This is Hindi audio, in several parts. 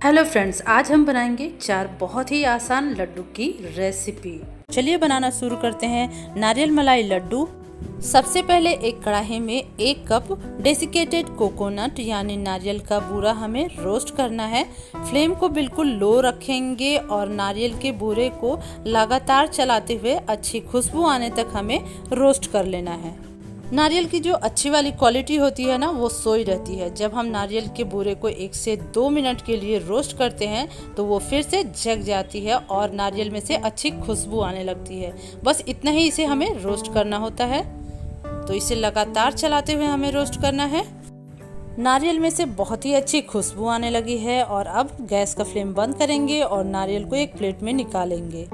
हेलो फ्रेंड्स, आज हम बनाएंगे 4 बहुत ही आसान लड्डू की रेसिपी। चलिए बनाना शुरू करते हैं। नारियल मलाई लड्डू। सबसे पहले एक कढ़ाई में 1 कप डेसिकेटेड कोकोनट यानी नारियल का बूरा हमें रोस्ट करना है। फ्लेम को बिल्कुल लो रखेंगे और नारियल के बूरे को लगातार चलाते हुए अच्छी खुशबू आने तक हमें रोस्ट कर लेना है। नारियल की जो अच्छी वाली क्वालिटी होती है ना, वो सोई रहती है। जब हम नारियल के बूरे को 1 से 2 मिनट के लिए रोस्ट करते हैं तो वो फिर से जग जाती है और नारियल में से अच्छी खुशबू आने लगती है। बस इतना ही इसे हमें रोस्ट करना होता है, तो इसे लगातार चलाते हुए हमें रोस्ट करना है। नारियल में से बहुत ही अच्छी खुशबू आने लगी है और अब गैस का फ्लेम बंद करेंगे और नारियल को एक प्लेट में निकालेंगे।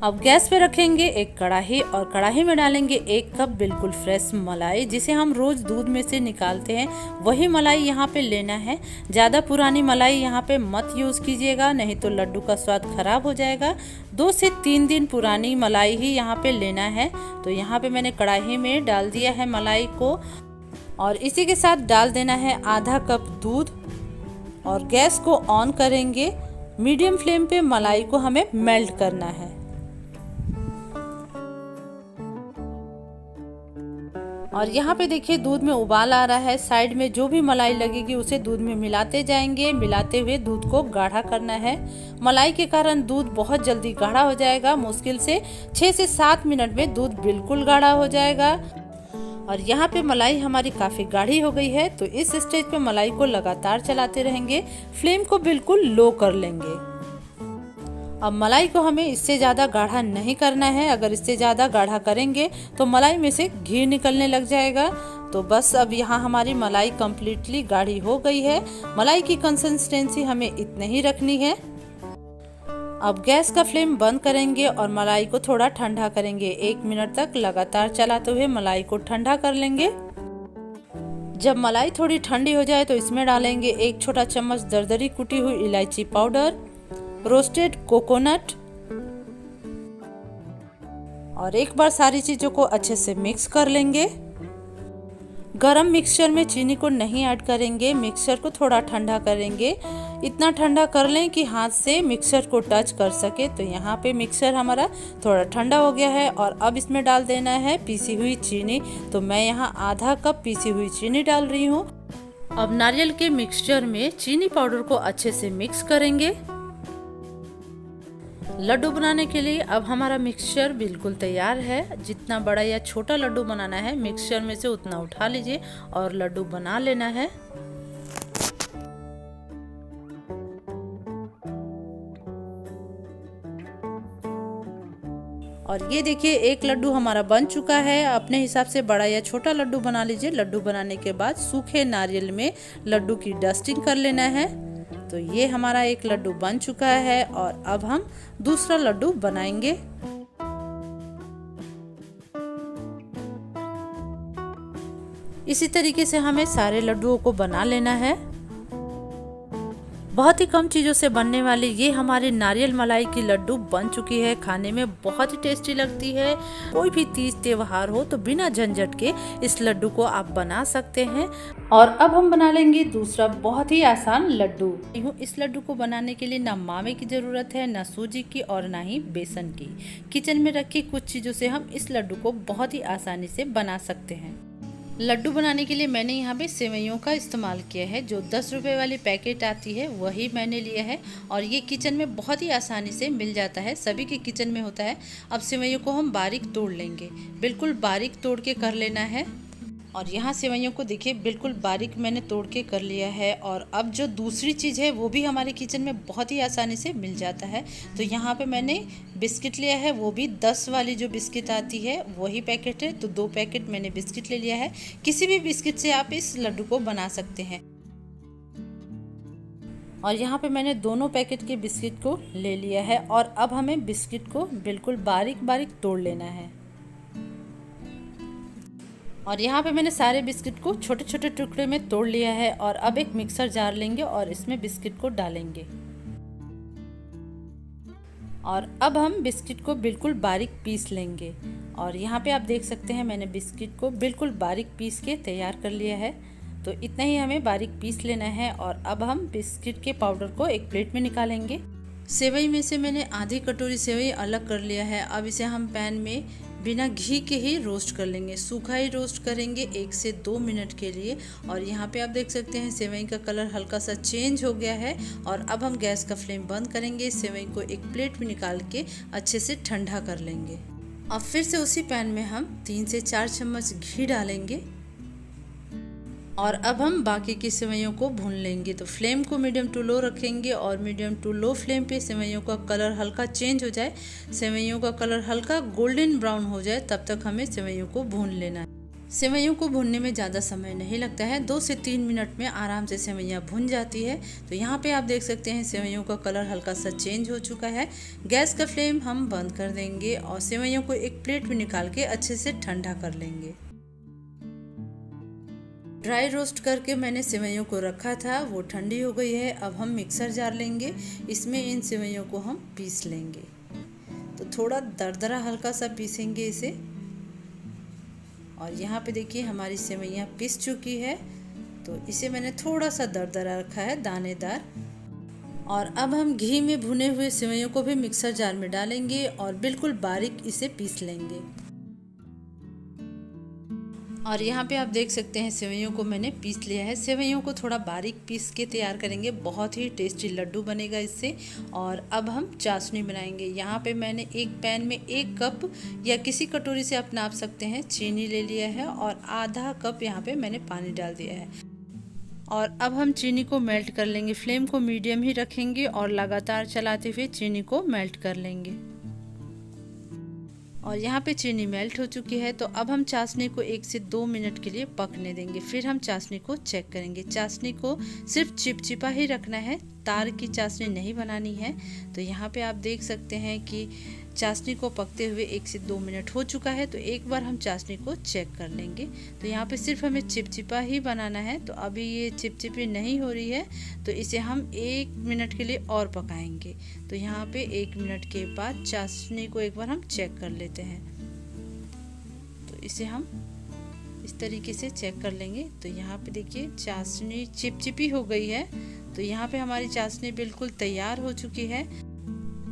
अब गैस पे रखेंगे एक कढ़ाई और कढ़ाई में डालेंगे 1 कप बिल्कुल फ्रेश मलाई, जिसे हम रोज दूध में से निकालते हैं। वही मलाई यहाँ पे लेना है। ज़्यादा पुरानी मलाई यहाँ पे मत यूज़ कीजिएगा, नहीं तो लड्डू का स्वाद खराब हो जाएगा। 2 से 3 दिन पुरानी मलाई ही यहाँ पे लेना है। तो यहाँ पे मैंने कढ़ाई में डाल दिया है मलाई को और इसी के साथ डाल देना है आधा कप दूध और गैस को ऑन करेंगे। मीडियम फ्लेम पे मलाई को हमें मेल्ट करना है। और यहाँ पे देखिए दूध में उबाल आ रहा है। साइड में जो भी मलाई लगेगी उसे दूध में मिलाते जाएंगे। मिलाते हुए दूध को गाढ़ा करना है। मलाई के कारण दूध बहुत जल्दी गाढ़ा हो जाएगा। मुश्किल से 6 से 7 मिनट में दूध बिल्कुल गाढ़ा हो जाएगा। और यहाँ पे मलाई हमारी काफ़ी गाढ़ी हो गई है, तो इस स्टेज पे मलाई को लगातार चलाते रहेंगे। फ्लेम को बिल्कुल लो कर लेंगे। अब मलाई को हमें इससे ज़्यादा गाढ़ा नहीं करना है। अगर इससे ज़्यादा गाढ़ा करेंगे तो मलाई में से घी निकलने लग जाएगा। तो बस अब यहाँ हमारी मलाई कम्प्लीटली गाढ़ी हो गई है। मलाई की कंसिस्टेंसी हमें इतनी ही रखनी है। अब गैस का फ्लेम बंद करेंगे और मलाई को थोड़ा ठंडा करेंगे। 1 मिनट तक लगातार चलाते हुए मलाई को ठंडा कर लेंगे। जब मलाई थोड़ी ठंडी हो जाए तो इसमें डालेंगे 1 छोटा चम्मच दरदरी कुटी हुई इलायची पाउडर, रोस्टेड कोकोनट और एक बार सारी चीजों को अच्छे से मिक्स कर लेंगे। गरम मिक्सचर में चीनी को नहीं ऐड करेंगे, मिक्सचर को थोड़ा ठंडा करेंगे। इतना ठंडा कर लें कि हाथ से मिक्सचर को टच कर सके। तो यहाँ पे मिक्सचर हमारा थोड़ा ठंडा हो गया है और अब इसमें डाल देना है पीसी हुई चीनी। तो मैं यहाँ आधा कप पीसी हुई चीनी डाल रही हूँ। अब नारियल के मिक्सचर में चीनी पाउडर को अच्छे से मिक्स करेंगे। लड्डू बनाने के लिए अब हमारा मिक्सचर बिल्कुल तैयार है। जितना बड़ा या छोटा लड्डू बनाना है, मिक्सचर में से उतना उठा लीजिए और लड्डू बना लेना है। और ये देखिए एक लड्डू हमारा बन चुका है। अपने हिसाब से बड़ा या छोटा लड्डू बना लीजिए। लड्डू बनाने के बाद सूखे नारियल में लड्डू की डस्टिंग कर लेना है। तो ये हमारा एक लड्डू बन चुका है और अब हम दूसरा लड्डू बनाएंगे। इसी तरीके से हमें सारे लड्डुओं को बना लेना है। बहुत ही कम चीज़ों से बनने वाली ये हमारी नारियल मलाई की लड्डू बन चुकी है। खाने में बहुत ही टेस्टी लगती है। कोई भी तीज त्योहार हो तो बिना झंझट के इस लड्डू को आप बना सकते हैं। और अब हम बना लेंगे दूसरा बहुत ही आसान लड्डू। इस लड्डू को बनाने के लिए ना मावे की ज़रूरत है, ना सूजी की और ना ही बेसन की। किचन में रखी कुछ चीज़ों से हम इस लड्डू को बहुत ही आसानी से बना सकते हैं। लड्डू बनाने के लिए मैंने यहाँ पे सेवइयों का इस्तेमाल किया है। जो 10 रुपये वाली पैकेट आती है वही मैंने लिया है और ये किचन में बहुत ही आसानी से मिल जाता है। सभी के किचन में होता है। अब सेवइयों को हम बारीक तोड़ लेंगे। बिल्कुल बारीक तोड़ के कर लेना है। और यहाँ सेवइयों को देखिए बिल्कुल बारीक मैंने तोड़ के कर लिया है। और अब जो दूसरी चीज़ है वो भी हमारे किचन में बहुत ही आसानी से मिल जाता है। तो यहाँ पे मैंने बिस्किट लिया है, वो भी 10 वाली जो बिस्किट आती है वही पैकेट है। तो 2 पैकेट मैंने बिस्किट ले लिया है। किसी भी बिस्किट से आप इस लड्डू को बना सकते हैं। और यहाँ पे मैंने दोनों पैकेट के बिस्किट को ले लिया है और अब हमें बिस्किट को बिल्कुल बारीक बारीक तोड़ लेना है। और यहाँ पे मैंने सारे बिस्किट को छोटे छोटे टुकड़े में तोड़ लिया है। और अब एक मिक्सर जार लेंगे और इसमें बिस्किट को डालेंगे। और अब हम बिस्किट को बिल्कुल बारीक पीस लेंगे। और यहाँ पे आप देख सकते हैं मैंने बिस्किट को बिल्कुल बारीक पीस के तैयार कर लिया है। तो इतना ही हमें बारीक पीस लेना है। और अब हम बिस्किट के पाउडर को एक प्लेट में निकालेंगे। सेवई में से मैंने आधी कटोरी सेवई अलग कर लिया है। अब इसे हम पैन में बिना घी के ही रोस्ट कर लेंगे। सूखा ही रोस्ट करेंगे 1 से 2 मिनट के लिए। और यहाँ पे आप देख सकते हैं सेवई का कलर हल्का सा चेंज हो गया है। और अब हम गैस का फ्लेम बंद करेंगे। सेवई को एक प्लेट में निकाल के अच्छे से ठंडा कर लेंगे। अब फिर से उसी पैन में हम 3 से 4 चम्मच घी डालेंगे। और अब हम बाकी की सेवइयों को भून लेंगे। तो फ्लेम को मीडियम टू लो रखेंगे और मीडियम टू लो फ्लेम पे सेवइयों का कलर हल्का चेंज हो जाए, सेवइयों का कलर हल्का गोल्डन ब्राउन हो जाए, तब तक हमें सेवइयों को भून लेना है। सेवइयों को भूनने में ज़्यादा समय नहीं लगता है, 2 से 3 मिनट में आराम से सेवइयाँ भुन जाती है। तो यहाँ पे आप देख सकते हैं सेवइयों का कलर हल्का सा चेंज हो चुका है। गैस का फ्लेम हम बंद कर देंगे और सेवइयों को एक प्लेट में निकाल के अच्छे से ठंडा कर लेंगे। ड्राई रोस्ट करके मैंने सेवइयों को रखा था, वो ठंडी हो गई है। अब हम मिक्सर जार लेंगे, इसमें इन सेवइयों को हम पीस लेंगे। तो थोड़ा दरदरा हल्का सा पीसेंगे इसे। और यहाँ पे देखिए हमारी सेवइयाँ पिस चुकी है। तो इसे मैंने थोड़ा सा दरदरा रखा है, दानेदार। और अब हम घी में भुने हुए सेवइयों को भी मिक्सर जार में डालेंगे और बिल्कुल बारीक इसे पीस लेंगे। और यहाँ पे आप देख सकते हैं सेवइयों को मैंने पीस लिया है। सेवइयों को थोड़ा बारीक पीस के तैयार करेंगे, बहुत ही टेस्टी लड्डू बनेगा इससे। और अब हम चाशनी बनाएंगे। यहाँ पे मैंने एक पैन में 1 कप या किसी कटोरी से आप नाप सकते हैं चीनी ले लिया है और आधा कप यहाँ पे मैंने पानी डाल दिया है। और अब हम चीनी को मेल्ट कर लेंगे। फ्लेम को मीडियम ही रखेंगे और लगातार चलाते हुए चीनी को मेल्ट कर लेंगे। और यहाँ पे चीनी मेल्ट हो चुकी है। तो अब हम चाशनी को 1 से 2 मिनट के लिए पकने देंगे। फिर हम चाशनी को चेक करेंगे। चाशनी को सिर्फ चिपचिपा ही रखना है, तार की चाशनी नहीं बनानी है। तो यहाँ पे आप देख सकते हैं कि चाशनी को पकते हुए 1 से 2 मिनट हो चुका है। तो एक बार हम चाशनी को चेक कर लेंगे। तो यहाँ पे सिर्फ हमें चिपचिपा ही बनाना है। तो अभी ये चिपचिपी नहीं हो रही है, तो इसे हम 1 मिनट के लिए और पकाएंगे। तो यहाँ पे 1 मिनट के बाद चाशनी को एक बार हम चेक कर लेते हैं। तो इसे हम इस तरीके से चेक कर लेंगे। तो यहाँ पे देखिए चाशनी चिपचिपी हो गई है। तो यहाँ पे हमारी चाशनी बिल्कुल तैयार हो चुकी है।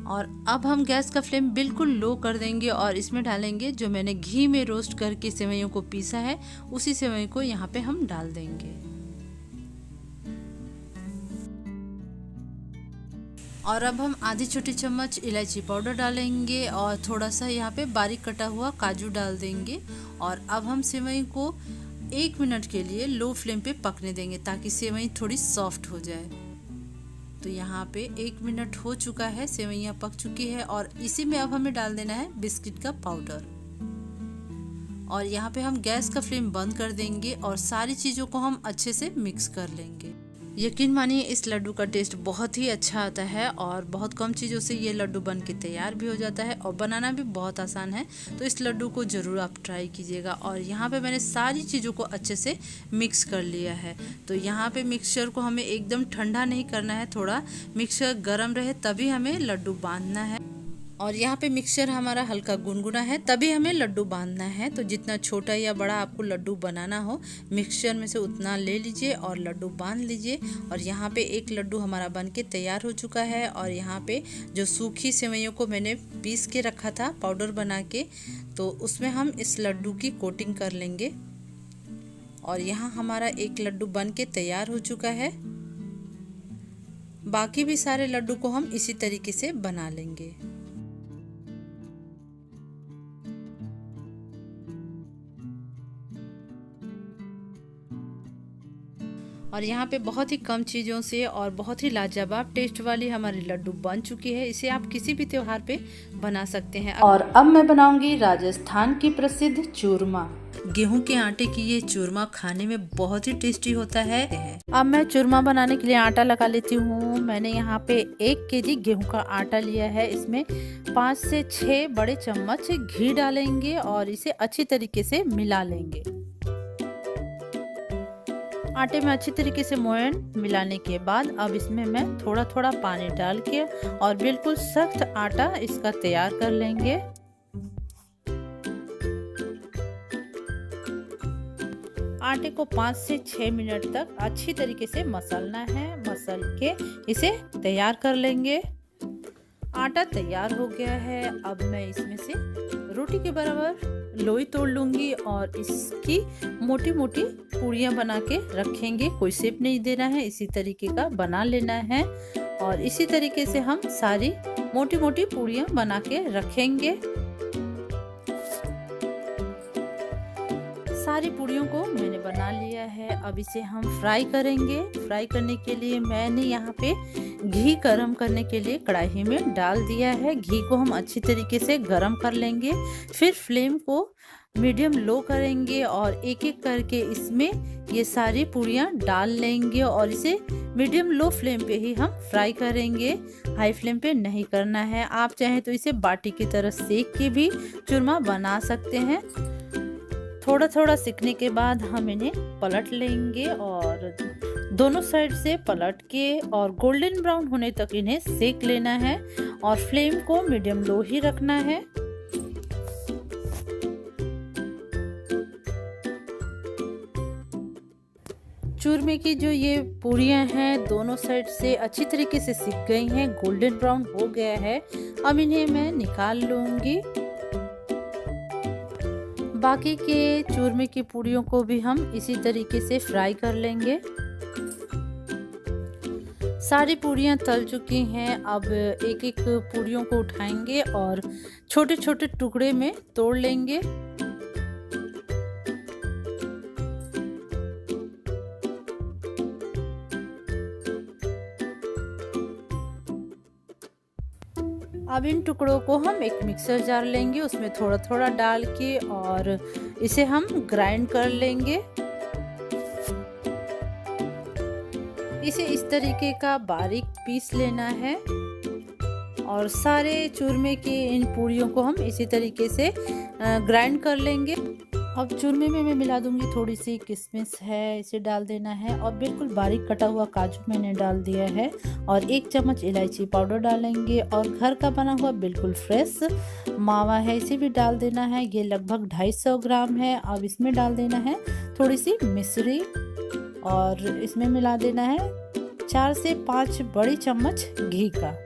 और अब हम गैस का फ्लेम बिल्कुल लो कर देंगे और इसमें डालेंगे जो मैंने घी में रोस्ट करके सेवइयों को पीसा है, उसी सेवई को यहाँ पे हम डाल देंगे। और अब हम आधी छोटी चम्मच इलायची पाउडर डालेंगे और थोड़ा सा यहाँ पे बारीक कटा हुआ काजू डाल देंगे। और अब हम सेवई को 1 मिनट के लिए लो फ्लेम पे पकने देंगे ताकि सेवई थोड़ी सॉफ्ट हो जाए। तो यहाँ पे 1 मिनट हो चुका है, सेवइयाँ पक चुकी है। और इसी में अब हमें डाल देना है बिस्किट का पाउडर। और यहाँ पे हम गैस का फ्लेम बंद कर देंगे और सारी चीज़ों को हम अच्छे से मिक्स कर लेंगे। यकीन मानिए इस लड्डू का टेस्ट बहुत ही अच्छा आता है और बहुत कम चीज़ों से ये लड्डू बन के तैयार भी हो जाता है और बनाना भी बहुत आसान है। तो इस लड्डू को ज़रूर आप ट्राई कीजिएगा। और यहाँ पे मैंने सारी चीज़ों को अच्छे से मिक्स कर लिया है। तो यहाँ पे मिक्सचर को हमें एकदम ठंडा नहीं करना है, थोड़ा मिक्सचर गर्म रहे तभी हमें लड्डू बांधना है। और यहाँ पे मिक्सचर हमारा हल्का गुनगुना है तभी हमें लड्डू बांधना है। तो जितना छोटा या बड़ा आपको लड्डू बनाना हो मिक्सचर में से उतना ले लीजिए और लड्डू बांध लीजिए। और यहाँ पे एक लड्डू हमारा बन के तैयार हो चुका है। और यहाँ पे जो सूखी सेवइयों को मैंने पीस के रखा था पाउडर बना के, तो उसमें हम इस लड्डू की कोटिंग कर लेंगे। और यहाँ हमारा एक लड्डू बन के तैयार हो चुका है। बाकी भी सारे लड्डू को हम इसी तरीके से बना लेंगे। और यहाँ पे बहुत ही कम चीज़ों से और बहुत ही लाजवाब टेस्ट वाली हमारी लड्डू बन चुकी है। इसे आप किसी भी त्योहार पे बना सकते हैं। और अब मैं बनाऊंगी राजस्थान की प्रसिद्ध चूरमा। गेहूं के आटे की ये चूरमा खाने में बहुत ही टेस्टी होता है। अब मैं चूरमा बनाने के लिए आटा लगा लेती हूँ। मैंने यहाँ पे 1 केजी गेहूं का आटा लिया है। इसमें 5 से 6 बड़े चम्मच घी डालेंगे और इसे अच्छी तरीके से मिला लेंगे। आटे में अच्छी तरीके से मोयन मिलाने के बाद अब इसमें मैं थोड़ा थोड़ा पानी डाल के और बिल्कुल सख्त आटा इसका तैयार कर लेंगे। आटे को 5 से 6 मिनट तक अच्छी तरीके से मसलना है। मसल के इसे तैयार कर लेंगे। आटा तैयार हो गया है। अब मैं इसमें से रोटी के बराबर लोई तोड़ लूंगी और इसकी मोटी मोटी पूड़ियाँ बना के रखेंगे। कोई शेप नहीं देना है, इसी तरीके का बना लेना है। और इसी तरीके से हम सारी मोटी मोटी पूड़ियाँ बना के रखेंगे। सारी पूड़ियों को मैंने बना लिया है। अब इसे हम फ्राई करेंगे। फ्राई करने के लिए मैंने यहाँ पे घी गरम करने के लिए कढ़ाई में डाल दिया है। घी को हम अच्छी तरीके से गरम कर लेंगे। फिर फ्लेम को मीडियम लो करेंगे और एक एक करके इसमें ये सारी पूड़ियाँ डाल लेंगे और इसे मीडियम लो फ्लेम पे ही हम फ्राई करेंगे। हाई फ्लेम पे नहीं करना है। आप चाहें तो इसे बाटी की तरह सेक के भी चूरमा बना सकते हैं। थोड़ा थोड़ा सिकने के बाद हम इन्हें पलट लेंगे और दोनों साइड से पलट के और गोल्डन ब्राउन होने तक इन्हें सेक लेना है और फ्लेम को मीडियम लो ही रखना है। चूरमे की जो ये पूड़ियाँ हैं दोनों साइड से अच्छी तरीके से सिक गई हैं, गोल्डन ब्राउन हो गया है। अब इन्हें मैं निकाल लूंगी। बाकी के चूरमे की पूड़ियों को भी हम इसी तरीके से फ्राई कर लेंगे। सारी पूड़ियाँ तल चुकी हैं। अब एक एक पूड़ियों को उठाएंगे और छोटे छोटे टुकड़े में तोड़ लेंगे। अब इन टुकड़ों को हम एक मिक्सर जार लेंगे, उसमें थोड़ा थोड़ा डाल के और इसे हम ग्राइंड कर लेंगे। इसे इस तरीके का बारीक पीस लेना है और सारे चूरमे के इन पूड़ियों को हम इसी तरीके से ग्राइंड कर लेंगे। अब चूरमे में मैं मिला दूंगी थोड़ी सी किशमिश है, इसे डाल देना है और बिल्कुल बारीक कटा हुआ काजू मैंने डाल दिया है और 1 चम्मच इलायची पाउडर डालेंगे और घर का बना हुआ बिल्कुल फ्रेश मावा है, इसे भी डाल देना है। ये लगभग 250 ग्राम है। अब इसमें डाल देना है थोड़ी सी मिश्री और इसमें मिला देना है 4 से 5 बड़ी चम्मच घी का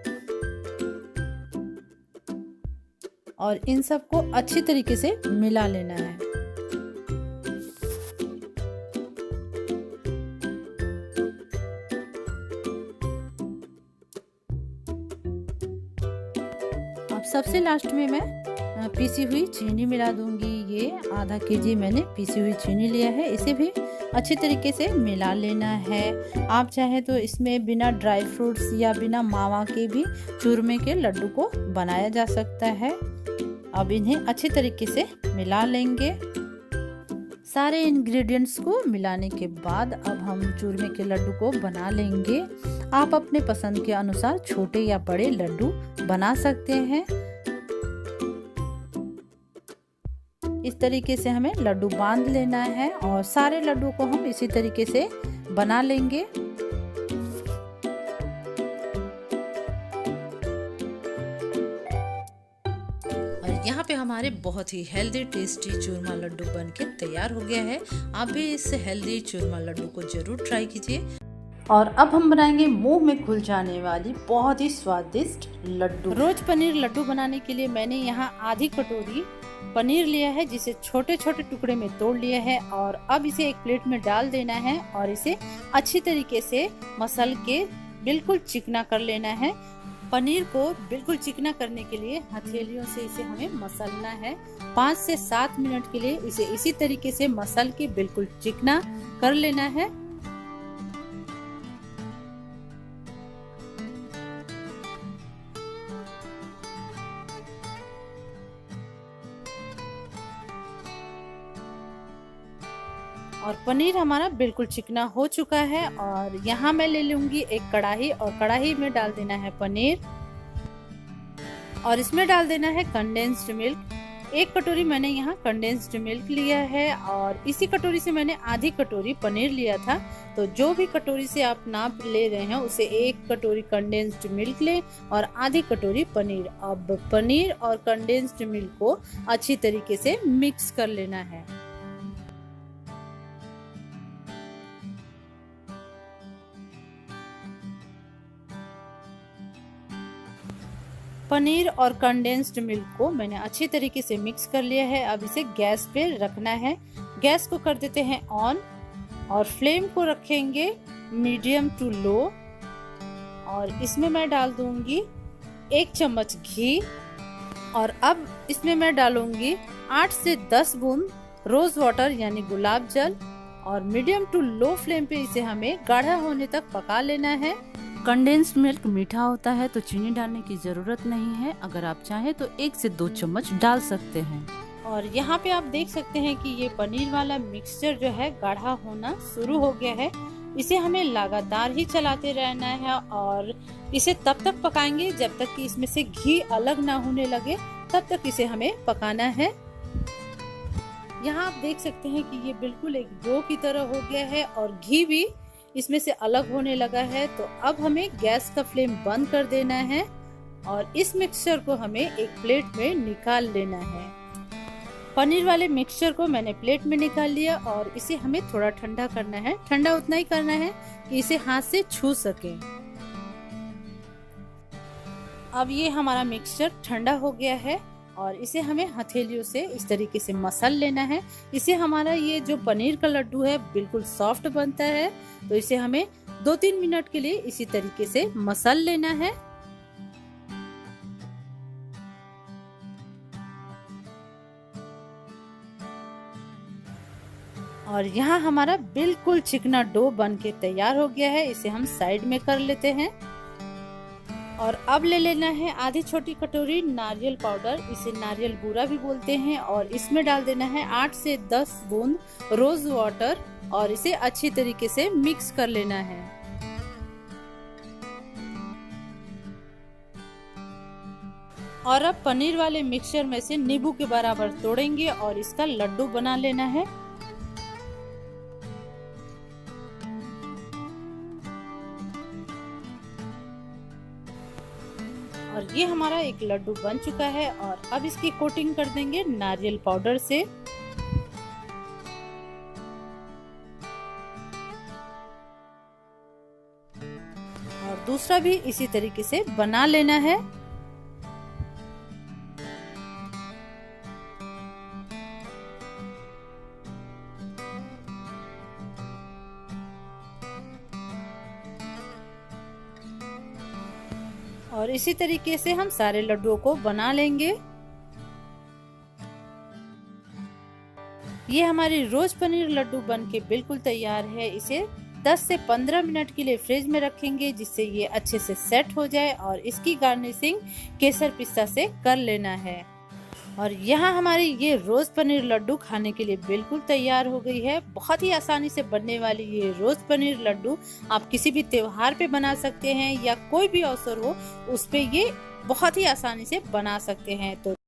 और इन सबको अच्छी तरीके से मिला लेना है। अब सबसे लास्ट में मैं पीसी हुई चीनी मिला दूंगी। ये आधा केजी मैंने पीसी हुई चीनी लिया है, इसे भी अच्छी तरीके से मिला लेना है। आप चाहे तो इसमें बिना ड्राई फ्रूट्स या बिना मावा के भी चूरमे के लड्डू को बनाया जा सकता है। अब इन्हें अच्छी तरीके से मिला लेंगे। सारे इंग्रेडिएंट्स को मिलाने के बाद अब हम चूरमे के लड्डू को बना लेंगे। आप अपने पसंद के अनुसार छोटे या बड़े लड्डू बना सकते हैं। इस तरीके से हमें लड्डू बांध लेना है और सारे लड्डू को हम इसी तरीके से बना लेंगे। और यहाँ पे हमारे बहुत ही हेल्दी टेस्टी चूरमा लड्डू बनके तैयार हो गया है। आप भी इस हेल्दी चूरमा लड्डू को जरूर ट्राई कीजिए। और अब हम बनाएंगे मुंह में घुल जाने वाली बहुत ही स्वादिष्ट लड्डू। रोज पनीर लड्डू बनाने के लिए मैंने यहाँ आधी कटोरी पनीर लिया है, जिसे छोटे छोटे टुकड़े में तोड़ लिया है और अब इसे एक प्लेट में डाल देना है और इसे अच्छी तरीके से मसल के बिल्कुल चिकना कर लेना है। पनीर को बिल्कुल चिकना करने के लिए हथेलियों से इसे हमें मसलना है। 5 से 7 मिनट के लिए इसे इसी तरीके से मसल के बिल्कुल चिकना कर लेना है। और पनीर हमारा बिल्कुल चिकना हो चुका है और यहाँ मैं ले लूंगी एक कढ़ाई और कढ़ाई में डाल देना है पनीर और इसमें डाल देना है कंडेंस्ड मिल्क। 1 कटोरी मैंने यहाँ कंडेंस्ड मिल्क लिया है और इसी कटोरी से मैंने आधी कटोरी पनीर लिया था। तो जो भी कटोरी से आप नाप ले रहे हैं उसे 1 कटोरी कंडेंस्ड मिल्क लें और आधी कटोरी पनीर। अब पनीर और कंडेंस्ड मिल्क को अच्छी तरीके से मिक्स कर लेना है। पनीर और कंडेंस्ड मिल्क को मैंने अच्छी तरीके से मिक्स कर लिया है। अब इसे गैस पे रखना है। गैस को कर देते हैं ऑन और फ्लेम को रखेंगे मीडियम टू लो। और इसमें मैं डाल दूंगी 1 चम्मच घी और अब इसमें मैं डालूंगी 8 से 10 बूंद रोज वाटर यानी गुलाब जल और मीडियम टू लो फ्लेम पे इसे हमें गाढ़ा होने तक पका लेना है। कंडेंस्ड मिल्क मीठा होता है तो चीनी डालने की जरूरत नहीं है। अगर आप चाहें तो 1 से 2 चम्मच डाल सकते हैं। और यहाँ पे आप देख सकते हैं कि ये पनीर वाला मिक्सचर जो है गाढ़ा होना शुरू हो गया है। इसे हमें लगातार ही चलाते रहना है और इसे तब तक पकाएंगे जब तक कि इसमें से घी अलग ना होने लगे, तब तक इसे हमें पकाना है। यहाँ आप देख सकते हैं कि ये बिल्कुल एक डो की तरह हो गया है और घी भी इसमें से अलग होने लगा है। तो अब हमें गैस का फ्लेम बंद कर देना है और इस मिक्सचर को हमें एक प्लेट में निकाल लेना है। पनीर वाले मिक्सचर को मैंने प्लेट में निकाल लिया और इसे हमें थोड़ा ठंडा करना है। ठंडा उतना ही करना है कि इसे हाथ से छू सके। अब ये हमारा मिक्सचर ठंडा हो गया है और इसे हमें हथेलियों से इस तरीके से मसल लेना है। इसे हमारा ये जो पनीर का लड्डू है बिल्कुल सॉफ्ट बनता है। तो इसे हमें 2-3 मिनट के लिए इसी तरीके से मसल लेना है। और यहाँ हमारा बिल्कुल चिकना डो बन के तैयार हो गया है। इसे हम साइड में कर लेते हैं। और अब ले लेना है आधी छोटी कटोरी नारियल पाउडर, इसे नारियल बूरा भी बोलते हैं। और इसमें डाल देना है 8 से 10 बूंद रोज वाटर और इसे अच्छी तरीके से मिक्स कर लेना है। और अब पनीर वाले मिक्सचर में से नींबू के बराबर तोड़ेंगे और इसका लड्डू बना लेना है। और ये हमारा एक लड्डू बन चुका है और अब इसकी कोटिंग कर देंगे नारियल पाउडर से। और दूसरा भी इसी तरीके से बना लेना है। और इसी तरीके से हम सारे लड्डुओं को बना लेंगे। ये हमारी रोज पनीर लड्डू बनके बिल्कुल तैयार है। इसे 10 से 15 मिनट के लिए फ्रिज में रखेंगे जिससे ये अच्छे से सेट हो जाए और इसकी गार्निशिंग केसर पिस्ता से कर लेना है। और यहाँ हमारी ये रोज पनीर लड्डू खाने के लिए बिल्कुल तैयार हो गई है। बहुत ही आसानी से बनने वाली ये रोज पनीर लड्डू आप किसी भी त्योहार पे बना सकते हैं या कोई भी अवसर हो उस पे ये बहुत ही आसानी से बना सकते हैं। तो